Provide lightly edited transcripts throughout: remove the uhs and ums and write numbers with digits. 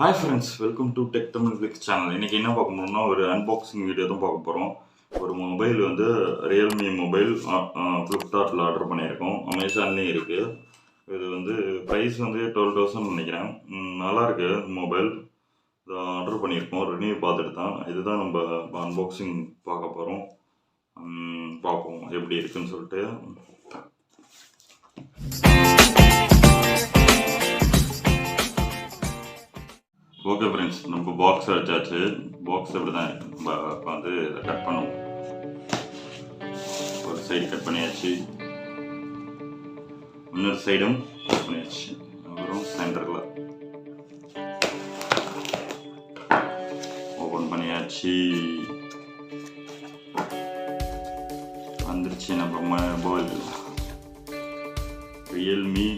Hi friends, welcome to Techtamilplex channel. இன்னைக்கு என்ன பார்க்க போறோம்னா ஒரு அன்பாக்சிங் வீடியோ தான் பார்க்க போறோம். ஒரு மொபைல் வந்து Realme மொபைல் Flipkartல ஆர்டர் பண்ணியிருக்கோம். Amazonலயும் இருக்கு. இது வந்து பிரைஸ் வந்து 12,000 நினைக்கிறேன். நல்லா இருக்கு மொபைல். இதை ஆர்டர் பண்ணியிருக்கோம். ரிவ்யூ பார்த்துட்டு தான் இதுதான் நம்ம அன்பாக்சிங் பார்க்க போறோம். பார்ப்போம் எப்படி இருக்குன்னு சொல்லிட்டு. ஓகே ஃப்ரெண்ட்ஸ், நம்ம பாக்ஸ் வச்சாச்சு. பாக்ஸ் இப்படி தான் இருக்கு. நம்ம வந்து இதை கட் பண்ணுவோம். ஒரு சைடு கட் பண்ணியாச்சு, இன்னொரு சைடும் கட் பண்ணியாச்சு. அப்புறம் சென்டரில் ஓப்பன் பண்ணியாச்சு. வந்துருச்சு நம்ம மொபைல். Realme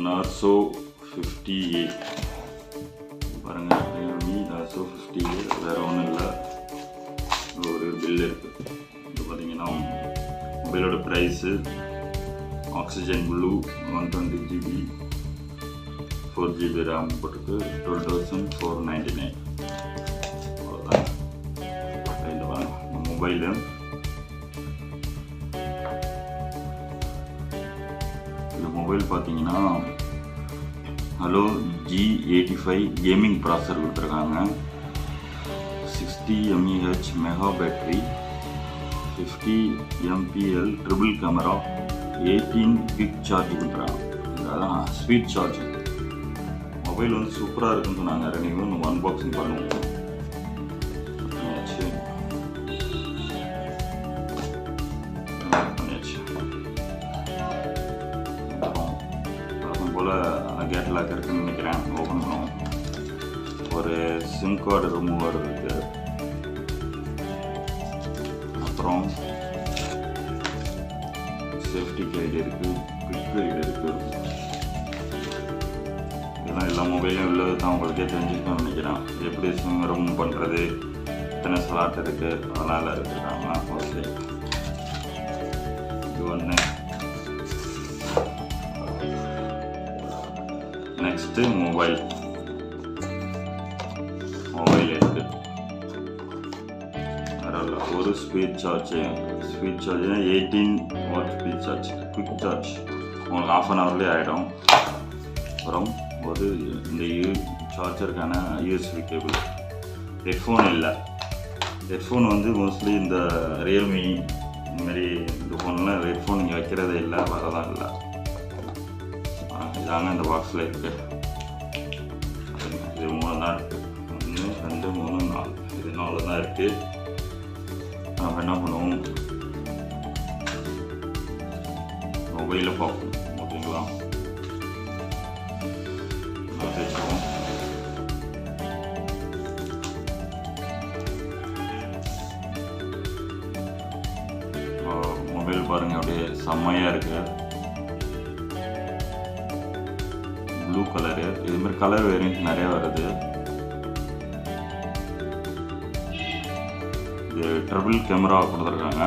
Narzo 50A பாருங்க. Realme Narzo 50A வேற ஒன்றும் இல்லை, ஒரு பில் இருக்கு. இது பார்த்தீங்கன்னா மொபைலோட price oxygen blue 120 GB 4 GB RAM போட்டுருக்கு 12,499. அவ்வளோதான். இந்த பாருங்க மொபைலு. இந்த மொபைல் பார்த்தீங்கன்னா ஹலோ G85 கேமிங் ப்ராசஸர் கொடுத்துருக்காங்க. 60 mAh mega battery, 50 MPL triple camera, 18 quick charge கொடுத்துருக்காங்க. அதான் ஸ்பீட் சார்ஜ். மொபைல் வந்து சூப்பராக இருக்குன்னு சொன்னாங்க. ரெண்டு நம்ம அன்பாக்சிங் பண்ணுவோம். கேட்டில் இருக்குன்னு நினைக்கிறேன். ஓப்பன் பண்ணுவோம். ஒரு சிம் கார்டு ரிமூவர் இருக்கு. அப்புறம் சேஃப்டி கைடு இருக்கு, குவிக் கைடு இருக்கு. இதெல்லாம் எல்லா மொபைலும் உள்ளது தான், உங்களுக்கே தெரிஞ்சுக்கணும்னு நினைக்கிறேன். எப்படி சிம் ரிமூவ் பண்ணுறது, எத்தனை ஸ்லாட் இருக்கு, அதெல்லாம் இருக்குறாங்க. ஓகே, இது ஒன்று. நெக்ஸ்ட்டு மொபைல் இருக்கு. பரவாயில்ல. ஒரு speed charge 18 what speed charge, quick charge. உங்களுக்கு ½ அன் ஹவர்லேயே ஆகிடும். அப்புறம் ஒரு இந்த சார்ஜருக்கான USB கேபிள். ஹெட்ஃபோன் இல்லை. ஹெட்ஃபோன் வந்து மோஸ்ட்லி இந்த ரியல்மி இந்தமாரி இந்த ஃபோனில் ஹெட்ஃபோன் இங்கே வைக்கிறதே இல்லை, வரதான் இல்லை. இதாங்க இந்த பாக்ஸில் இருக்குது. இது 3 தான் இருக்குது. 1 2 3 4. இது 4 தான் இருக்குது. நம்ம என்ன பண்ணுவோம், மொபைலில் பார்ப்போம். ஓகேங்களா, வச்சுக்கோம். மொபைல் பாருங்கள், அப்படியே செம்மையாக இருக்குது. Blue colour. இதுமாதிரி கலர் வேரியன்ட் நிறையா வருது. இது ட்ரிபிள் கேமரா கொடுத்துருக்காங்க.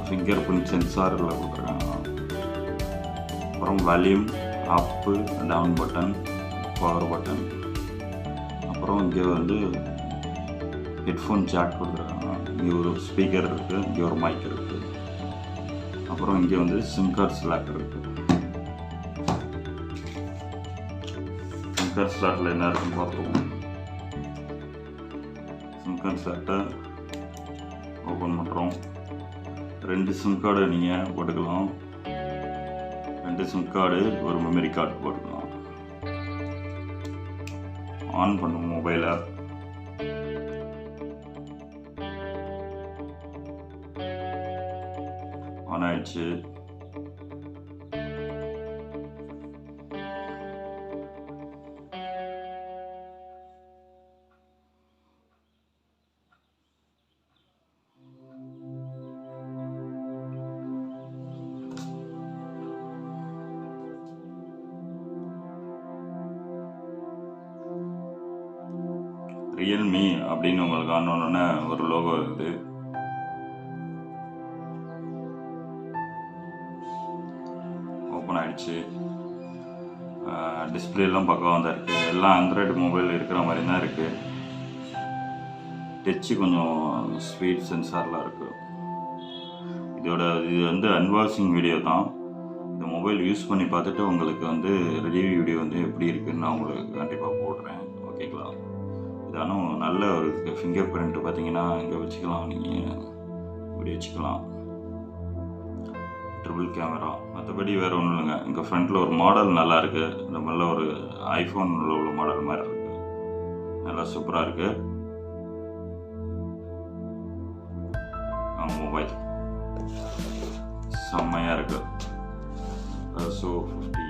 ஃபிங்கர் பிரிண்ட் சென்சாரில் கொடுத்துருக்காங்க. அப்புறம் volume up down button, power button. அப்புறம் இங்கே வந்து ஹெட்ஃபோன் ஜாக் கொடுத்துருக்காங்க. இங்கே ஒரு ஸ்பீக்கர் இருக்குது, இங்கே ஒரு மைக் இருக்குது. அப்புறம் இங்கே வந்து சிம் கார்டு ஸ்லாட் இருக்குது. சிம் கார்டு ஸ்லாட்டில் என்ன இருக்குன்னு பார்த்துருவோம். சிம் கார்டு ஸ்லாட்டை ஓப்பன் பண்ணுறோம். 2 சிம் கார்டு நீங்கள் போட்டுக்கலாம். 2 சிம் கார்டு, ஒரு மெமரி கார்டு போட்டுக்கலாம். ஆன் பண்ணுவோம் மொபைலை. ஆன் ஆயிடுச்சு. ரியல்மி அப்படின்னு உங்களுக்கு ஆனோன்னு ஒரு லோகோ இருக்குது. ஓப்பன் ஆயிடுச்சு. டிஸ்பிளேலாம் பக்கவாக தான் இருக்குது. எல்லாம் ஆண்ட்ராய்டு மொபைல் இருக்கிற மாதிரி தான் இருக்குது. டச்சு கொஞ்சம் ஸ்பீட் சென்சார்லாம் இருக்குது. இது வந்து அன்பாக்சிங் வீடியோ தான். இந்த மொபைல் யூஸ் பண்ணி பார்த்துட்டு உங்களுக்கு வந்து ரிவ்யூ வீடியோ வந்து எப்படி இருக்குன்னு நான் உங்களுக்கு கண்டிப்பாக போடுறேன். ஓகேங்களா? இதானும் நல்ல ஒரு ஃபிங்கர் பிரிண்ட் பார்த்தீங்கன்னா இங்கே வச்சுக்கலாம், நீங்கள் இப்படி வச்சுக்கலாம். ட்ரிபிள் கேமரா, மற்றபடி வேறு ஒன்றும் இல்லைங்க. இங்கே ஃப்ரண்ட்டில் ஒரு மாடல் நல்லா இருக்குது. இந்த மாதிரில ஒரு ஐஃபோனில் உள்ள மாடல் மாதிரி இருக்குது. நல்லா சூப்பராக இருக்குது மொபைல். செம்மையாக இருக்குது. Narzo 50A.